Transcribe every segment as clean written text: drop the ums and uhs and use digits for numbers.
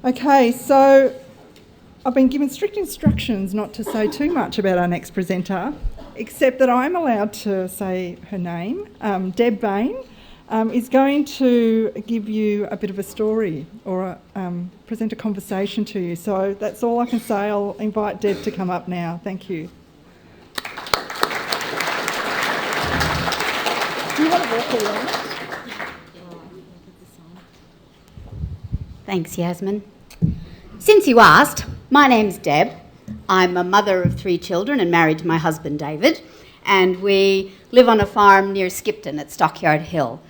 Okay, so I've been given strict instructions not to say too much about our next presenter, except that I'm allowed to say her name. Deb Bain is going to give you a bit of a story or present a conversation to you. So that's all I can say. I'll invite Deb to come up now. Thank you. Do you want to walk along? Thanks, Yasmin. Since you asked, my name's Deb. I'm a mother of 3 children and married to my husband, David, and we live on a farm near Skipton at Stockyard Hill.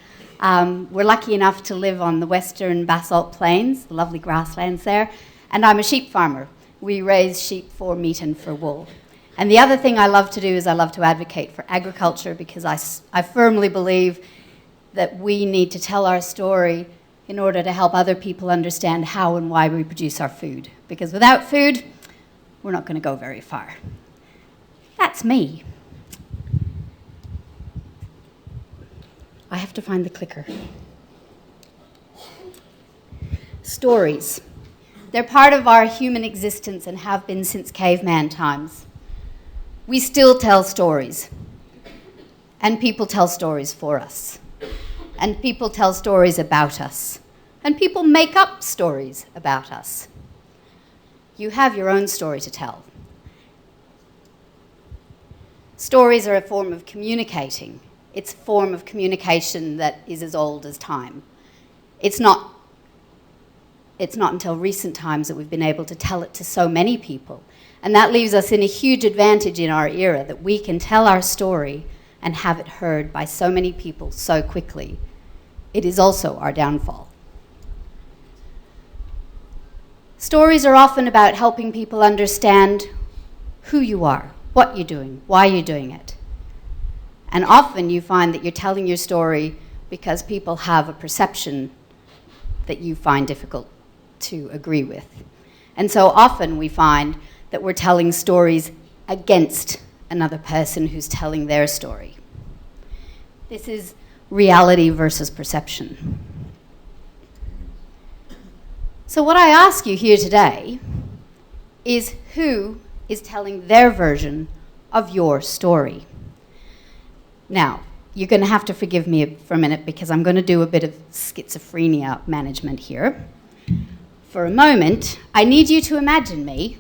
We're lucky enough to live on the western basalt plains, the lovely grasslands there, and I'm a sheep farmer. We raise sheep for meat and for wool. And the other thing I love to do is I love to advocate for agriculture, because I firmly believe that we need to tell our story in order to help other people understand how and why we produce our food. Because without food, we're not going to go very far. That's me. I have to find the clicker. Stories. They're part of our human existence and have been since caveman times. We still tell stories. And people tell stories for us. And people tell stories about us. And people make up stories about us. You have your own story to tell. Stories are a form of communicating. It's a form of communication that is as old as time. It's not until recent times that we've been able to tell it to so many people. And that leaves us in a huge advantage in our era, that we can tell our story and have it heard by so many people so quickly. It is also our downfall. Stories are often about helping people understand who you are, what you're doing, why you're doing it. And often you find that you're telling your story because people have a perception that you find difficult to agree with. And so often we find that we're telling stories against another person who's telling their story. This is reality versus perception. So what I ask you here today is, who is telling their version of your story? Now, you're going to have to forgive me for a minute, because I'm going to do a bit of schizophrenia management here. For a moment, I need you to imagine me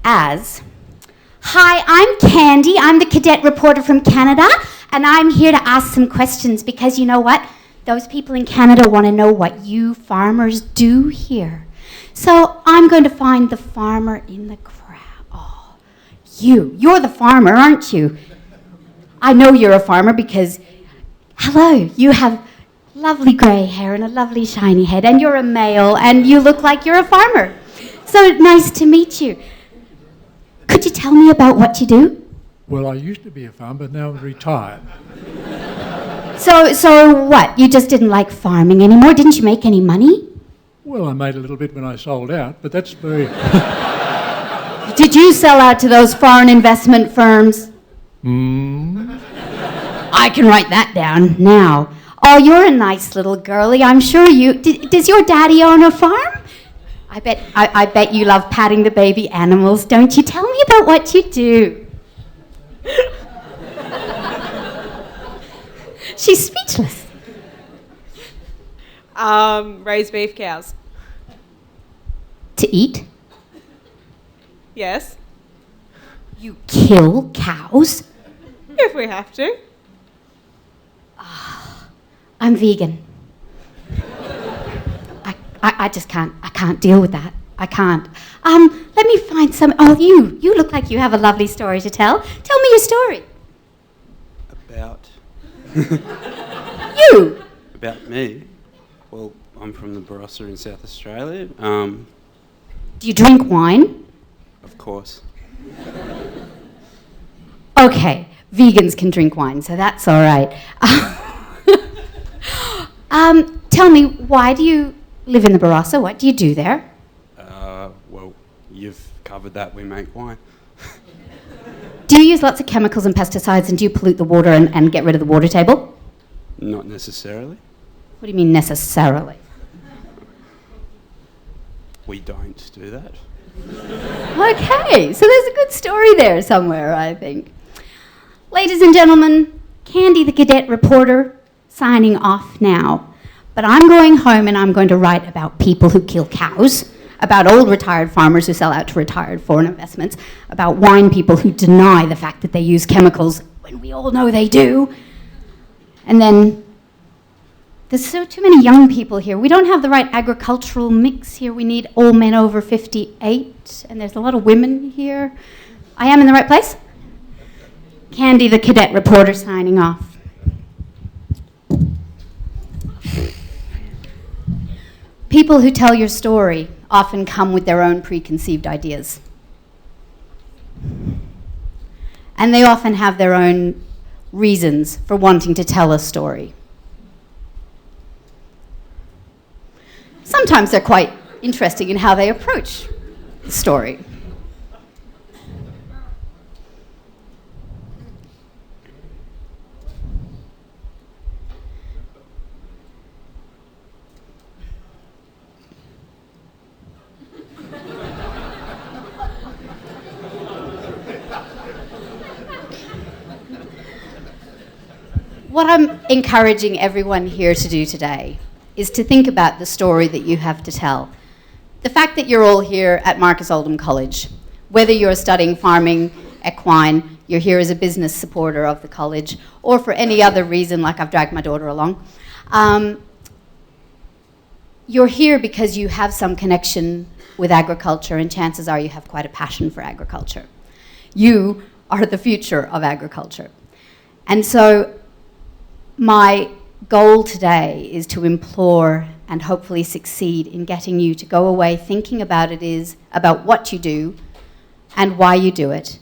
as, "Hi, I'm Candy. I'm the cadet reporter from Canada, and I'm here to ask some questions, because you know what? Those people in Canada want to know what you farmers do here. So I'm going to find the farmer in the crowd." Oh, you're the farmer, aren't you? I know you're a farmer because, hello, you have lovely grey hair and a lovely shiny head, and you're a male, and you look like you're a farmer. So nice to meet you. Could you tell me about what you do? Well, I used to be a farmer, but now I'm retired. So what? You just didn't like farming anymore? Didn't you make any money? Well, I made a little bit when I sold out, but that's very... Did you sell out to those foreign investment firms? I can write that down now. Oh, you're a nice little girlie. I'm sure you... Does your daddy own a farm? I bet you love patting the baby animals. Don't you? Tell me about what you do. She's speechless. Raise beef cows. To eat? Yes. You kill cows? If we have to. I'm vegan. I just can't. I can't deal with that. I can't. Let me find some. Oh, you look like you have a lovely story to tell. Tell me your story. About? You. About me? Well, I'm from the Barossa in South Australia. Do you drink wine? Of course. Okay, vegans can drink wine, so that's all right. Tell me, why do you live in the Barossa? What do you do there? Well, you've covered that. We make wine. Do you use lots of chemicals and pesticides, and do you pollute the water and get rid of the water table? Not necessarily. What do you mean necessarily? we don't do that. Okay, so there's a good story there somewhere, I think. Ladies and gentlemen, Candy the Cadet reporter signing off now. But I'm going home and I'm going to write about people who kill cows, about old retired farmers who sell out to retired foreign investments, about wine people who deny the fact that they use chemicals when we all know they do. And then there's too many young people here. We don't have the right agricultural mix here. We need all men over 58, and there's a lot of women here. I am in the right place? Candy the Cadet reporter signing off. People who tell your story often come with their own preconceived ideas. And they often have their own reasons for wanting to tell a story. Sometimes they're quite interesting in how they approach the story. What I'm encouraging everyone here to do today is to think about the story that you have to tell. The fact that you're all here at Marcus Oldham College, whether you're studying farming, equine, you're here as a business supporter of the college, or for any other reason, like I've dragged my daughter along, you're here because you have some connection with agriculture, and chances are you have quite a passion for agriculture. You are the future of agriculture. And so my goal today is to implore and hopefully succeed in getting you to go away thinking about what you do and why you do it,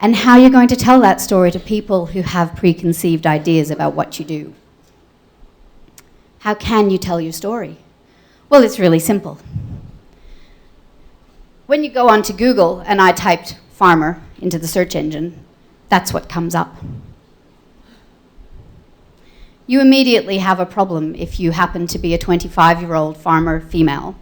and how you're going to tell that story to people who have preconceived ideas about what you do. How can you tell your story? Well, it's really simple. When you go onto Google and I typed farmer into the search engine, that's what comes up. You immediately have a problem if you happen to be a 25-year-old farmer female.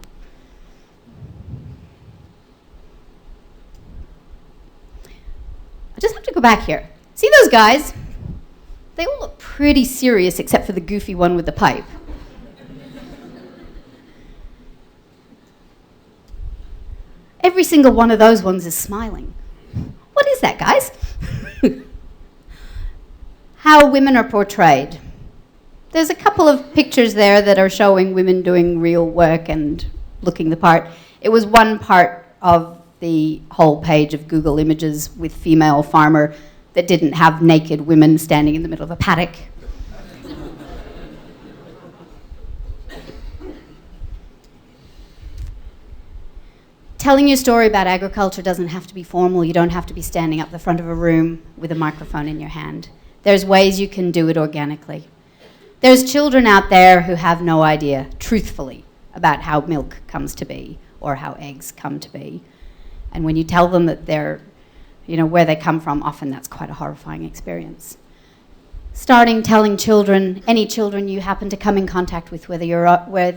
I just have to go back here. See those guys? They all look pretty serious except for the goofy one with the pipe. Every single one of those ones is smiling. What is that, guys? How women are portrayed. There's a couple of pictures there that are showing women doing real work and looking the part. It was one part of the whole page of Google Images with female farmer that didn't have naked women standing in the middle of a paddock. Telling your story about agriculture doesn't have to be formal. You don't have to be standing up the front of a room with a microphone in your hand. There's ways you can do it organically. There's children out there who have no idea, truthfully, about how milk comes to be or how eggs come to be. And when you tell them that they're, where they come from, often that's quite a horrifying experience. Starting telling children, any children you happen to come in contact with, whether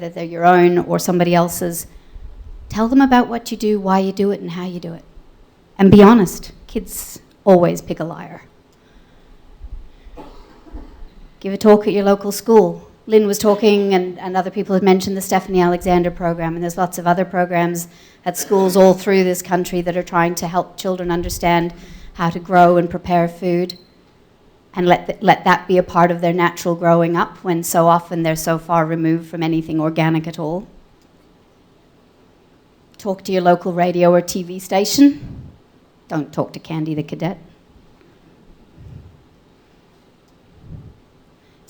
they're your own or somebody else's, tell them about what you do, why you do it, and how you do it. And be honest. Kids always pick a liar. Give a talk at your local school. Lynn was talking, and other people had mentioned the Stephanie Alexander program, and there's lots of other programs at schools all through this country that are trying to help children understand how to grow and prepare food, and let that be a part of their natural growing up, when so often they're so far removed from anything organic at all. Talk to your local radio or TV station. Don't talk to Candy the Cadet.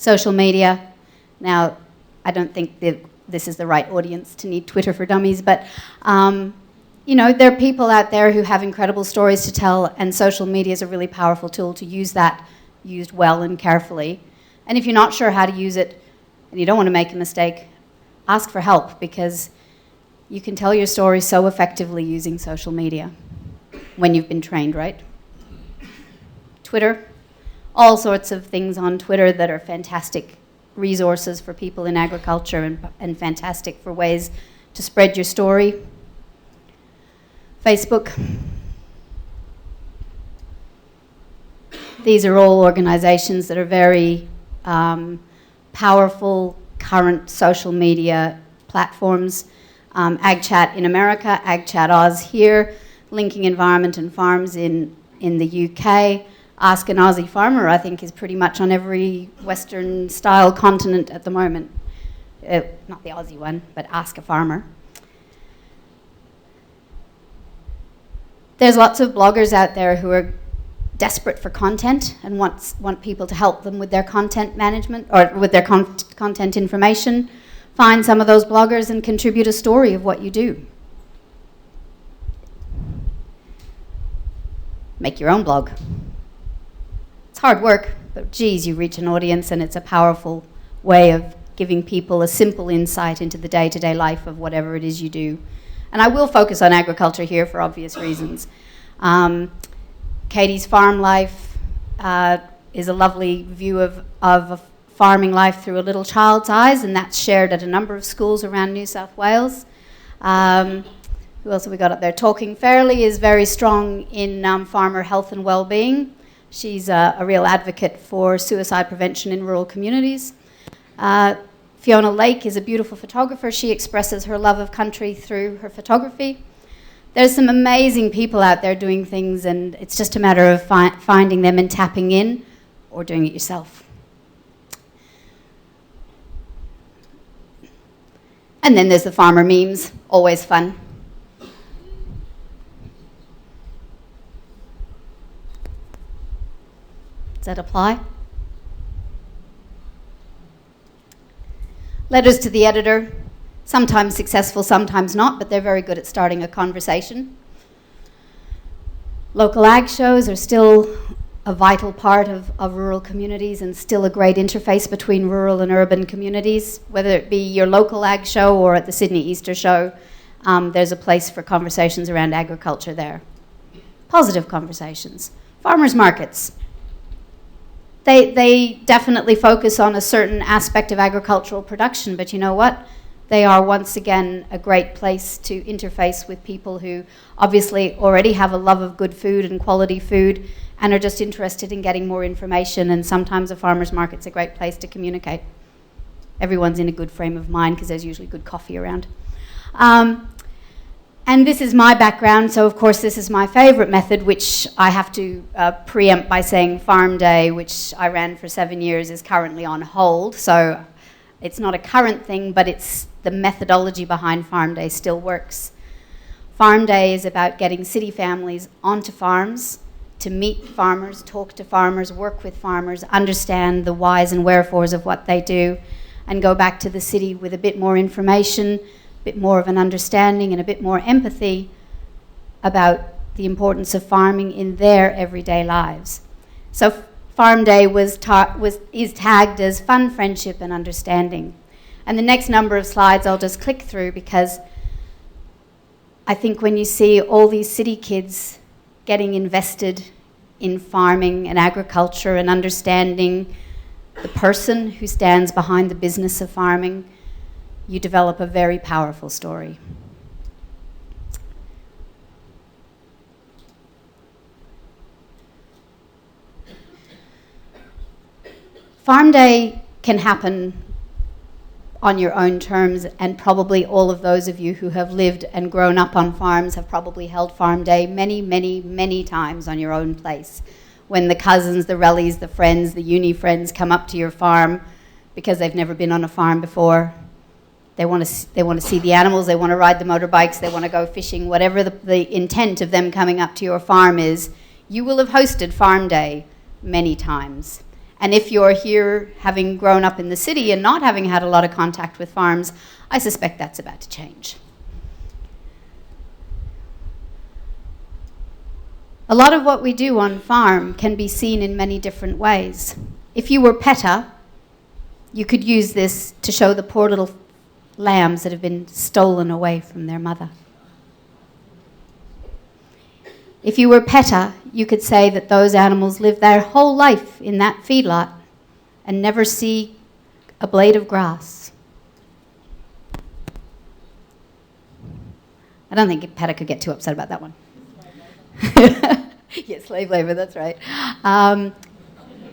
Social media. Now, I don't think that this is the right audience to need Twitter for Dummies, but there are people out there who have incredible stories to tell, and social media is a really powerful tool to use that, used well and carefully. And if you're not sure how to use it, and you don't want to make a mistake, ask for help, because you can tell your story so effectively using social media when you've been trained, right? Twitter. All sorts of things on Twitter that are fantastic resources for people in agriculture and fantastic for ways to spread your story. Facebook. These are all organizations that are very powerful current social media platforms. AgChat in America, AgChat Oz here, Linking Environment and Farms in the UK. Ask an Aussie Farmer, I think, is pretty much on every Western-style continent at the moment. Not the Aussie one, but Ask a Farmer. There's lots of bloggers out there who are desperate for content and want people to help them with their content management or with their content information. Find some of those bloggers and contribute a story of what you do. Make your own blog. It's hard work, but geez, you reach an audience and it's a powerful way of giving people a simple insight into the day-to-day life of whatever it is you do. And I will focus on agriculture here for obvious reasons. Katie's farm life is a lovely view of a farming life through a little child's eyes, and that's shared at a number of schools around New South Wales. Who else have we got up there? Talking Fairly is very strong in farmer health and well-being. She's a real advocate for suicide prevention in rural communities. Fiona Lake is a beautiful photographer. She expresses her love of country through her photography. There's some amazing people out there doing things, and it's just a matter of finding them and tapping in, or doing it yourself. And then there's the farmer memes, always fun. Does that apply? Letters to the editor, sometimes successful, sometimes not, but they're very good at starting a conversation. Local ag shows are still a vital part of rural communities and still a great interface between rural and urban communities. Whether it be your local ag show or at the Sydney Easter show, there's a place for conversations around agriculture there. Positive conversations. Farmers markets. They definitely focus on a certain aspect of agricultural production, but you know what? They are once again a great place to interface with people who obviously already have a love of good food and quality food and are just interested in getting more information, and sometimes a farmer's market's a great place to communicate. Everyone's in a good frame of mind because there's usually good coffee around. And this is my background, so of course this is my favorite method, which I have to preempt by saying Farm Day, which I ran for 7 years, is currently on hold. So it's not a current thing, but it's the methodology behind Farm Day still works. Farm Day is about getting city families onto farms to meet farmers, talk to farmers, work with farmers, understand the whys and wherefores of what they do, and go back to the city with a bit more information, a bit more of an understanding and a bit more empathy about the importance of farming in their everyday lives. So Farm Day is tagged as fun, friendship, and understanding. And the next number of slides I'll just click through, because I think when you see all these city kids getting invested in farming and agriculture and understanding the person who stands behind the business of farming, you develop a very powerful story. Farm Day can happen on your own terms, and probably all of those of you who have lived and grown up on farms have probably held Farm Day many, many, many times on your own place. When the cousins, the rellies, the friends, the uni friends come up to your farm because they've never been on a farm before. They want to see the animals, they want to ride the motorbikes, they want to go fishing, whatever the intent of them coming up to your farm is, you will have hosted Farm Day many times. And if you're here having grown up in the city and not having had a lot of contact with farms, I suspect that's about to change. A lot of what we do on farm can be seen in many different ways. If you were PETA, you could use this to show the poor little lambs that have been stolen away from their mother. If you were PETA, you could say that those animals live their whole life in that feedlot and never see a blade of grass. I don't think PETA could get too upset about that one. Yes, slave labor, that's right.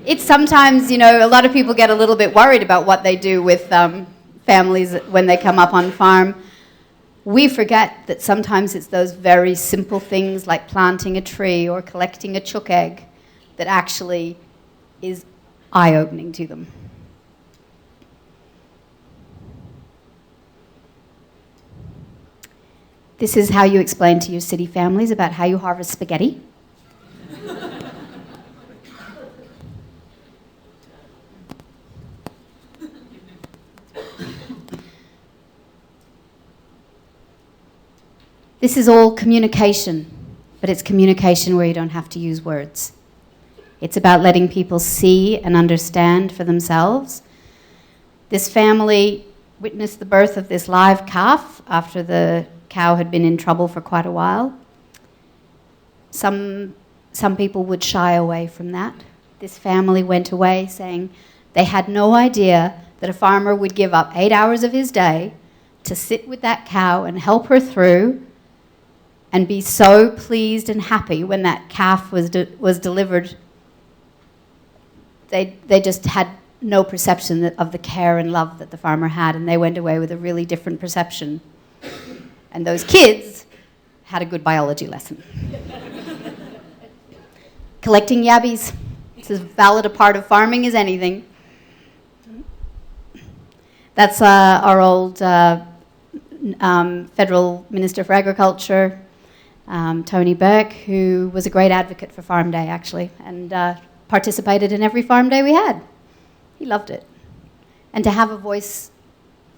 It's sometimes, you know, a lot of people get a little bit worried about what they do with families when they come up on farm. We forget that sometimes it's those very simple things like planting a tree or collecting a chook egg that actually is eye-opening to them. This is how you explain to your city families about how you harvest spaghetti. This is all communication, but it's communication where you don't have to use words. It's about letting people see and understand for themselves. This family witnessed the birth of this live calf after the cow had been in trouble for quite a while. Some people would shy away from that. This family went away saying they had no idea that a farmer would give up 8 hours of his day to sit with that cow and help her through and be so pleased and happy when that calf was delivered. They just had no perception of the care and love that the farmer had, and they went away with a really different perception. And those kids had a good biology lesson. Collecting yabbies. It's as valid a part of farming as anything. That's our old Federal Minister for Agriculture, Tony Burke, who was a great advocate for Farm Day, actually, and participated in every farm day we had. He loved it. And to have a voice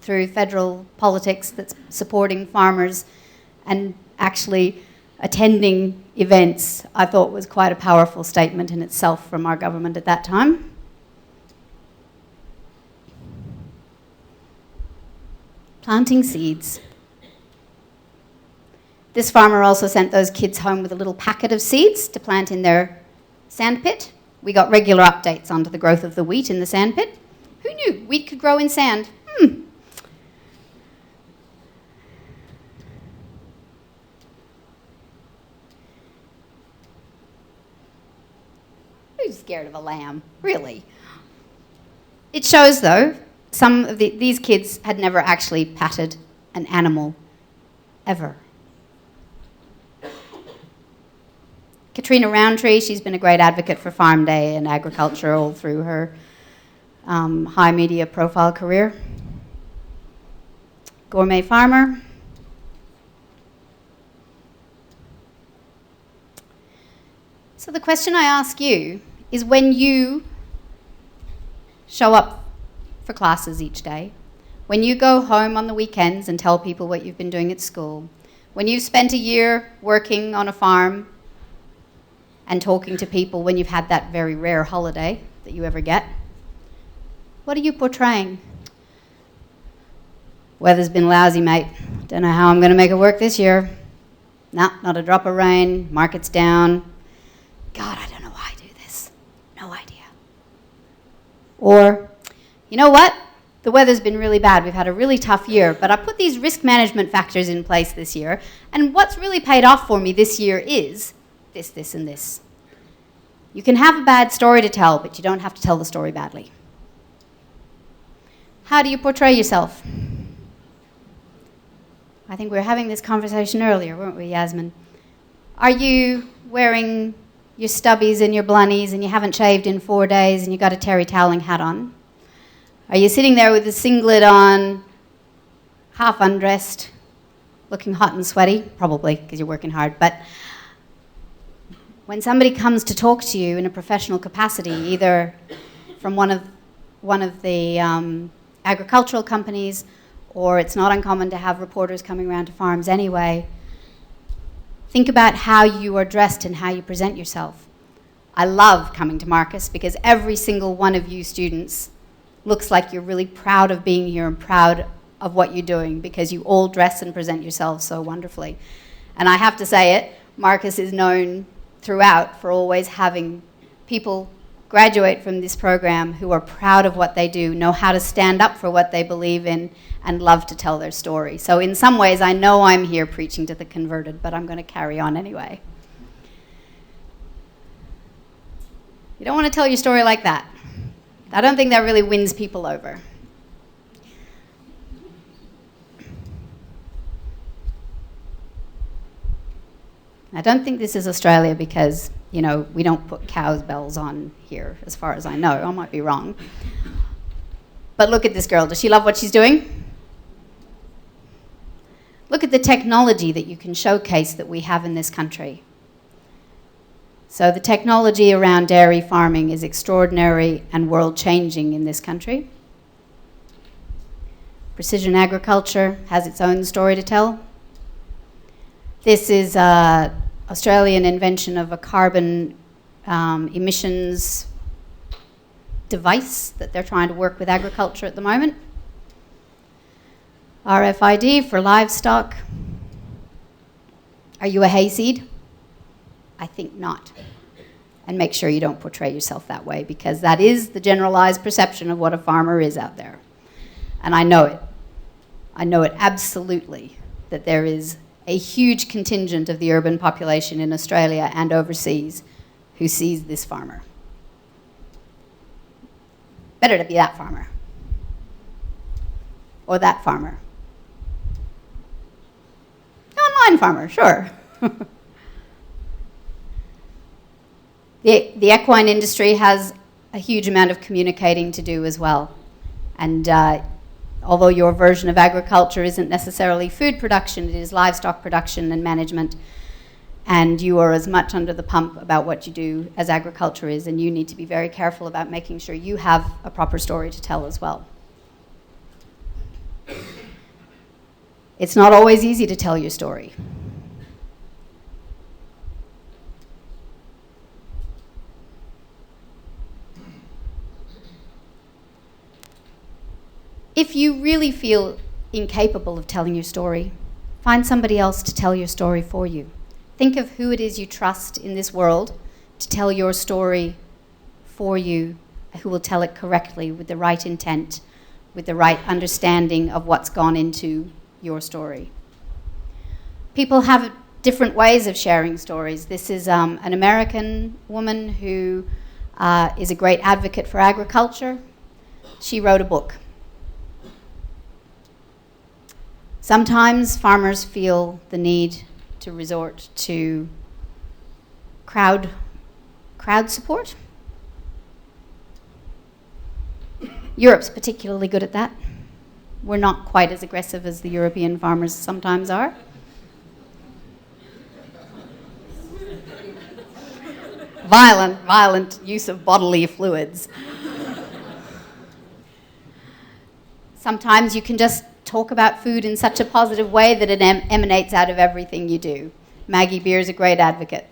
through federal politics that's supporting farmers and actually attending events, I thought was quite a powerful statement in itself from our government at that time. Planting seeds. This farmer also sent those kids home with a little packet of seeds to plant in their sandpit. We got regular updates onto the growth of the wheat in the sandpit. Who knew wheat could grow in sand? Who's scared of a lamb? Really? It shows, though, some of these kids had never actually patted an animal, ever. Katrina Roundtree, she's been a great advocate for Farm Day and agriculture all through her high media profile career. Gourmet farmer. So the question I ask you is, when you show up for classes each day, when you go home on the weekends and tell people what you've been doing at school, when you've spent a year working on a farm and talking to people when you've had that very rare holiday that you ever get, what are you portraying? Weather's been lousy, mate. Don't know how I'm going to make it work this year. Nah, not a drop of rain. Market's down. God, I don't know why I do this. No idea. Or, you know what? The weather's been really bad. We've had a really tough year, but I put these risk management factors in place this year, and what's really paid off for me this year is this, this, and this. You can have a bad story to tell, but you don't have to tell the story badly. How do you portray yourself? I think we were having this conversation earlier, weren't we, Yasmin? Are you wearing your stubbies and your blunnies and you haven't shaved in 4 days and you got a terry toweling hat on? Are you sitting there with a singlet on, half undressed, looking hot and sweaty? Probably, because you're working hard. But when somebody comes to talk to you in a professional capacity, either from one of the agricultural companies, or it's not uncommon to have reporters coming around to farms anyway, think about how you are dressed and how you present yourself. I love coming to Marcus because every single one of you students looks like you're really proud of being here and proud of what you're doing, because you all dress and present yourselves so wonderfully. And I have to say it, Marcus is known throughout for always having people graduate from this program who are proud of what they do, know how to stand up for what they believe in, and love to tell their story. So in some ways, I know I'm here preaching to the converted, but I'm going to carry on anyway. You don't want to tell your story like that. I don't think that really wins people over. I don't think this is Australia because, you know, we don't put cows' bells on here, as far as I know. I might be wrong. But look at this girl. Does she love what she's doing? Look at the technology that you can showcase that we have in this country. So the technology around dairy farming is extraordinary and world-changing in this country. Precision agriculture has its own story to tell. This is an Australian invention of a carbon emissions device that they're trying to work with agriculture at the moment. RFID for livestock. Are you a hayseed? I think not. And make sure you don't portray yourself that way, because that is the generalized perception of what a farmer is out there. And I know it. I know it absolutely, that there is a huge contingent of the urban population in Australia and overseas who sees this farmer. Better to be that farmer. Or that farmer. Online farmer, sure. The equine industry has a huge amount of communicating to do as well. And although your version of agriculture isn't necessarily food production, it is livestock production and management. And you are as much under the pump about what you do as agriculture is, and you need to be very careful about making sure you have a proper story to tell as well. It's not always easy to tell your story. If you really feel incapable of telling your story, find somebody else to tell your story for you. Think of who it is you trust in this world to tell your story for you, who will tell it correctly with the right intent, with the right understanding of what's gone into your story. People have different ways of sharing stories. This is an American woman who is a great advocate for agriculture. She wrote a book. Sometimes farmers feel the need to resort to crowd support. Europe's particularly good at that. We're not quite as aggressive as the European farmers sometimes are. Violent use of bodily fluids. Sometimes you can just talk about food in such a positive way that it emanates out of everything you do. Maggie Beer is a great advocate.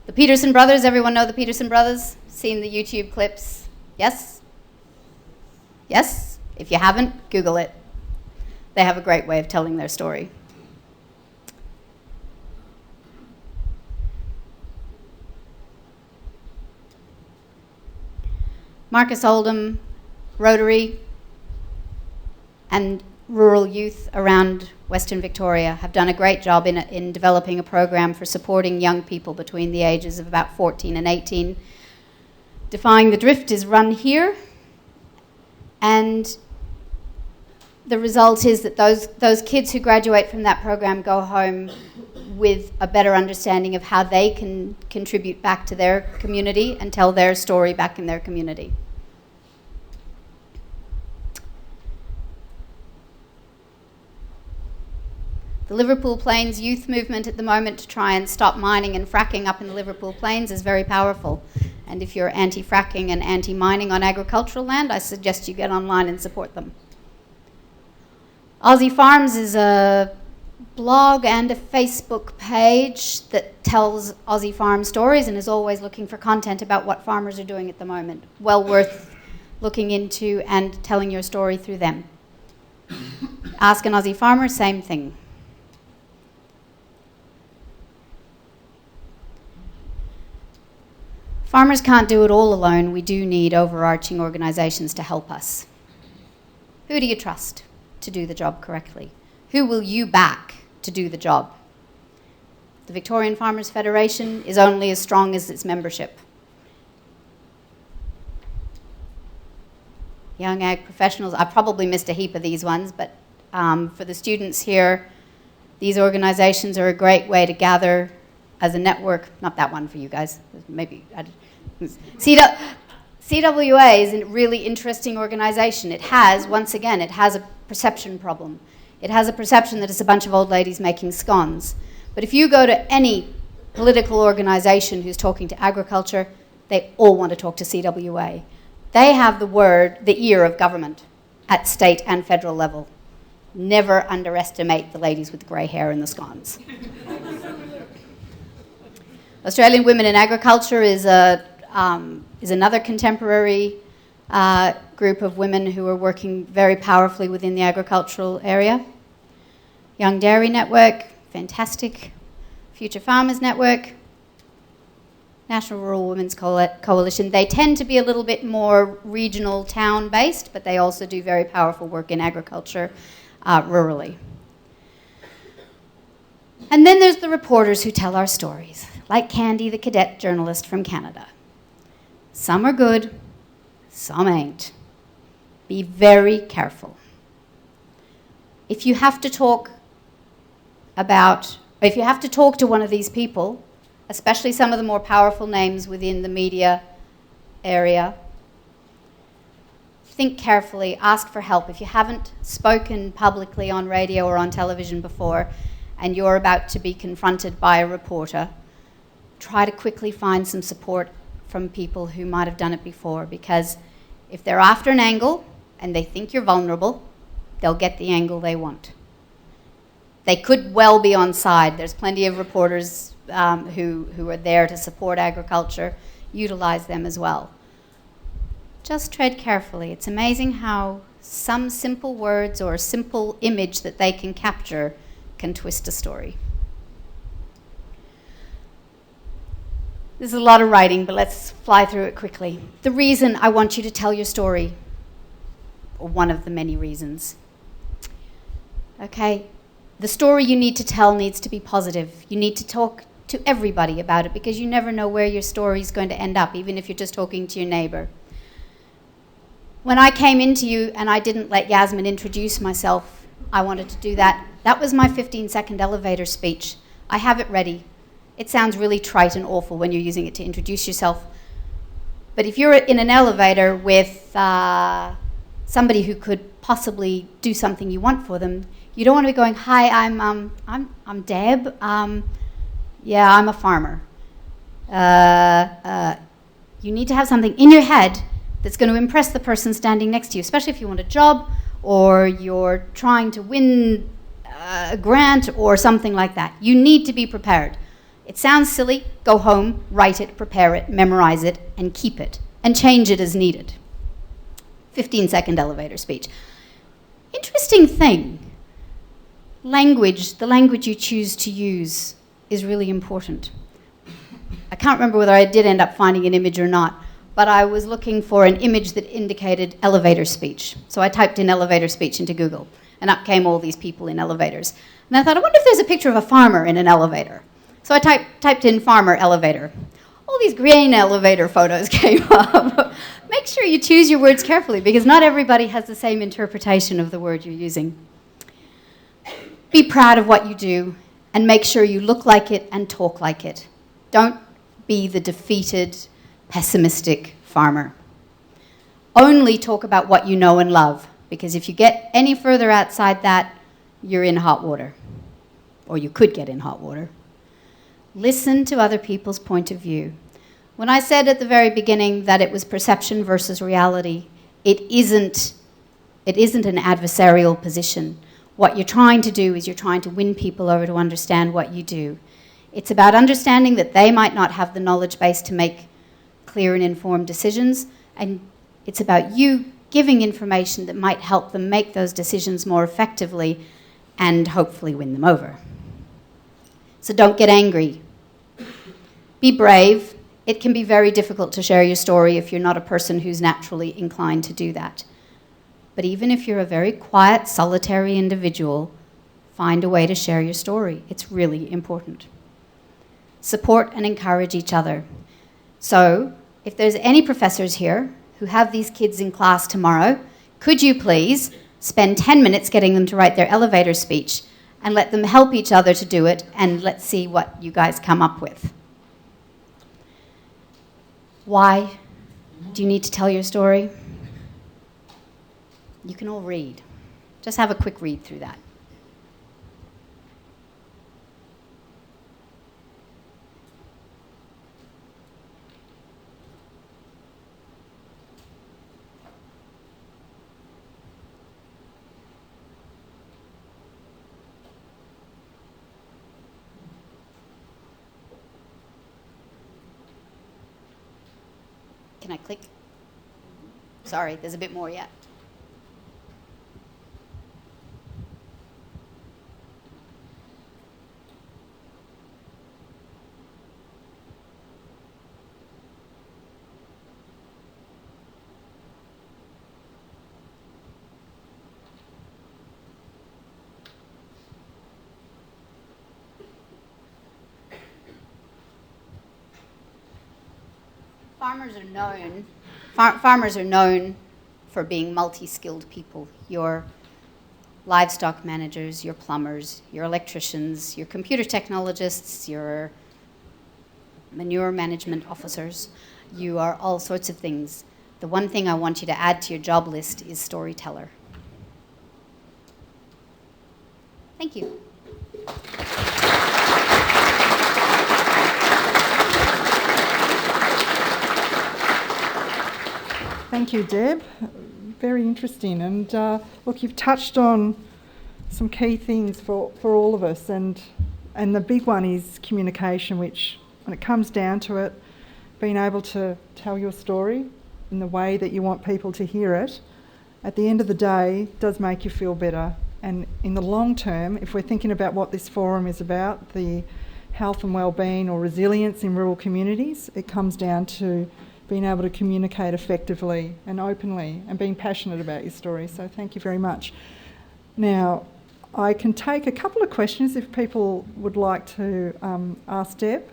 The Peterson brothers, everyone know the Peterson brothers? Seen the YouTube clips? Yes? Yes? If you haven't, Google it. They have a great way of telling their story. Marcus Oldham, Rotary, and rural youth around Western Victoria have done a great job in developing a program for supporting young people between the ages of about 14 and 18. Defying the Drift is run here, and the result is that those kids who graduate from that program go home with a better understanding of how they can contribute back to their community and tell their story back in their community. The Liverpool Plains youth movement at the moment to try and stop mining and fracking up in the Liverpool Plains is very powerful. And if you're anti-fracking and anti-mining on agricultural land, I suggest you get online and support them. Aussie Farms is a blog and a Facebook page that tells Aussie farm stories and is always looking for content about what farmers are doing at the moment. Well worth looking into and telling your story through them. Ask an Aussie Farmer, same thing. Farmers can't do it all alone. We do need overarching organisations to help us. Who do you trust to do the job correctly? Who will you back to do the job? The Victorian Farmers Federation is only as strong as its membership. Young ag professionals, I probably missed a heap of these ones, but for the students here, these organizations are a great way to gather as a network. Not that one for you guys, maybe. CWA is a really interesting organization. It has, once again, it has a perception problem. It has a perception that it's a bunch of old ladies making scones. But if you go to any political organization who's talking to agriculture, they all want to talk to CWA. They have the ear of government at state and federal level. Never underestimate the ladies with the grey hair and the scones. Australian Women in Agriculture is another contemporary group of women who are working very powerfully within the agricultural area. Young Dairy Network, fantastic. Future Farmers Network, National Rural Women's Coalition. They tend to be a little bit more regional, town-based, but they also do very powerful work in agriculture rurally. And then there's the reporters who tell our stories, like Candy, the cadet journalist from Canada. Some are good, some ain't. Be very careful. If you have to talk to one of these people, especially some of the more powerful names within the media area, think carefully, ask for help. If you haven't spoken publicly on radio or on television before, and you're about to be confronted by a reporter, try to quickly find some support from people who might have done it before, because if they're after an angle and they think you're vulnerable, they'll get the angle they want. They could well be on side. There's plenty of reporters who are there to support agriculture. Utilize them as well. Just tread carefully. It's amazing how some simple words or a simple image that they can capture can twist a story. There's a lot of writing, but let's fly through it quickly. The reason I want you to tell your story, or one of the many reasons. Okay, the story you need to tell needs to be positive. You need to talk to everybody about it, because you never know where your story is going to end up, even if you're just talking to your neighbor. When I came into you and I didn't let Yasmin introduce myself, I wanted to do that. That was my 15-second elevator speech. I have it ready. It sounds really trite and awful when you're using it to introduce yourself. But if you're in an elevator with somebody who could possibly do something you want for them, you don't want to be going, "Hi, I'm Deb. Yeah, I'm a farmer." You need to have something in your head that's going to impress the person standing next to you, especially if you want a job or you're trying to win a grant or something like that. You need to be prepared. It sounds silly. Go home, write it, prepare it, memorize it, and keep it, and change it as needed. 15-second elevator speech. Interesting thing. Language, the language you choose to use is really important. I can't remember whether I did end up finding an image or not, but I was looking for an image that indicated elevator speech. So I typed in elevator speech into Google, and up came all these people in elevators. And I thought, I wonder if there's a picture of a farmer in an elevator. So I typed in farmer elevator. All these green elevator photos came up. Make sure you choose your words carefully, because not everybody has the same interpretation of the word you're using. Be proud of what you do, and make sure you look like it and talk like it. Don't be the defeated, pessimistic farmer. Only talk about what you know and love, because if you get any further outside that, you're in hot water. Or you could get in hot water. Listen to other people's point of view. When I said at the very beginning that it was perception versus reality, it isn't an adversarial position. What you're trying to do is you're trying to win people over to understand what you do. It's about understanding that they might not have the knowledge base to make clear and informed decisions, and it's about you giving information that might help them make those decisions more effectively and hopefully win them over. So don't get angry. Be brave. It can be very difficult to share your story if you're not a person who's naturally inclined to do that. But even if you're a very quiet, solitary individual, find a way to share your story. It's really important. Support and encourage each other. So, if there's any professors here who have these kids in class tomorrow, could you please spend 10 minutes getting them to write their elevator speech and let them help each other to do it, and let's see what you guys come up with. Why do you need to tell your story? You can all read. Just have a quick read through that. Can I click? Sorry, there's a bit more yet. Farmers are known for being multi-skilled people. Your livestock managers, your plumbers, your electricians, your computer technologists, your manure management officers. You are all sorts of things. The one thing I want you to add to your job list is storyteller. Thank you. Thank you, Deb. Very interesting. And look, you've touched on some key things for all of us, and the big one is communication, which, when it comes down to it, being able to tell your story in the way that you want people to hear it, at the end of the day, does make you feel better. And in the long term, if we're thinking about what this forum is about, the health and wellbeing or resilience in rural communities, it comes down to being able to communicate effectively and openly and being passionate about your story. So thank you very much. Now, I can take a couple of questions if people would like to ask Deb.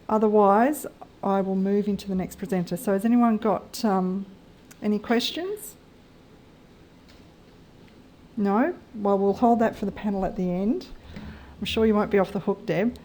Otherwise, I will move into the next presenter. So has anyone got any questions? No? Well, we'll hold that for the panel at the end. I'm sure you won't be off the hook, Deb.